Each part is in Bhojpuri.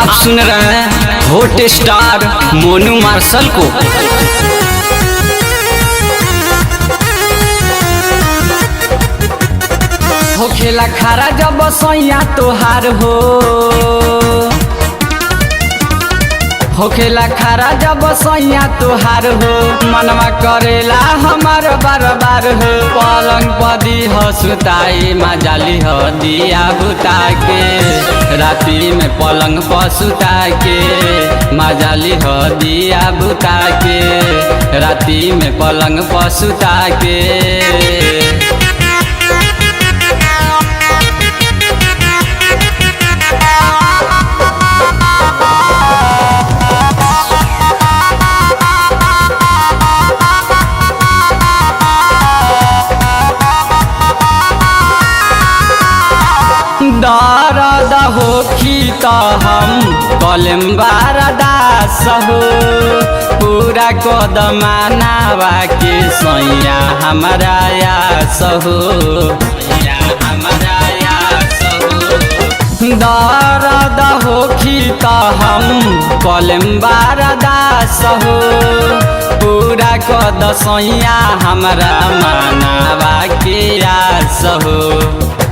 आप सुन रहे हैं हॉट स्टार मोनू मार्शल को। हो खेला खारा जब सैया तोहार हो खेला खारा जब सैया तोहार हो, मनवा करेला हमार बार बार हो। पलंग पदी हो सुताई मजाली हो दिया बुता के, राती में पलंग पर सुता के मजाली हो दिया बुता के, राती में पलंग पर सुता के। दर्द होखी तो हम कलम बारदास हो, पूरा कदमानावा के सैया हमारा यास हो, दर्द होखी तो हम कलम बारदास हो, पूरा कद सैया हमारा मानावा के यास हो।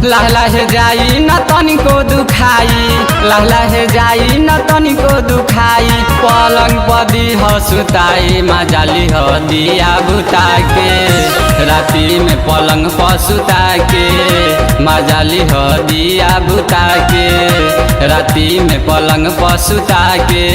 लहलह जाई न तनिको दुखाई, लहलह जाई न तनिको दुखाई, पलंग पदी हो सुताई मजाली हो दिया बुता के, राती में पलंग पर सुता के मजाली हो दिया बुता के, राती में पलंग पर सुता के।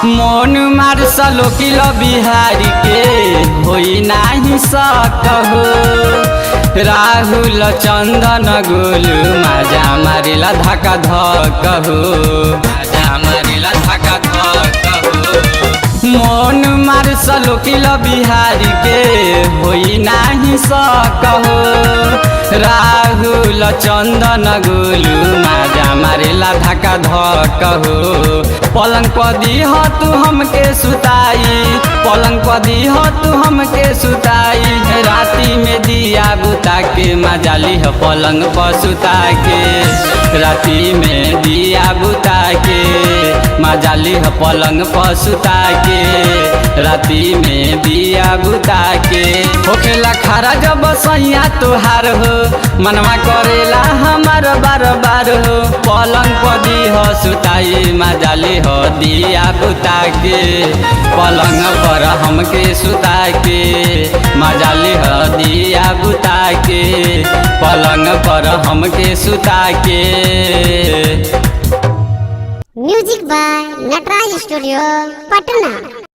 मोनू मार्शल किलो बिहारी के होई नाही सकहो, राहुल चंदन गोलू माजा मारिला धक्का धक्कहो, माजा मारिला धक्का धक्कहो। मोनू मार्शल किलो बिहारी के होई नाही सकहो, राहुल चंदन गोलू माजा मारेला धक्का धक्कहो। पलंग पदी हो तू हमके सुताई, पलंग पदी हो तू हमके सुताई, राती में दिया बुता के मजाली हो पलंग पर सुता के, राती में दिया बुता के मजाली हो पलंग पर सुता के, राती में दिया बुता के। होखेला खारा जब सैया तोहार हो, मनवा करेला हमार बार बार हो, पलंग पदी हो सुताई मजाली हो दिया बुता के, पलंग पर हमके सुता के मजाली हो दिया बुता के, पलंग पर हमके सुता के। Music by Natraj studio Patna.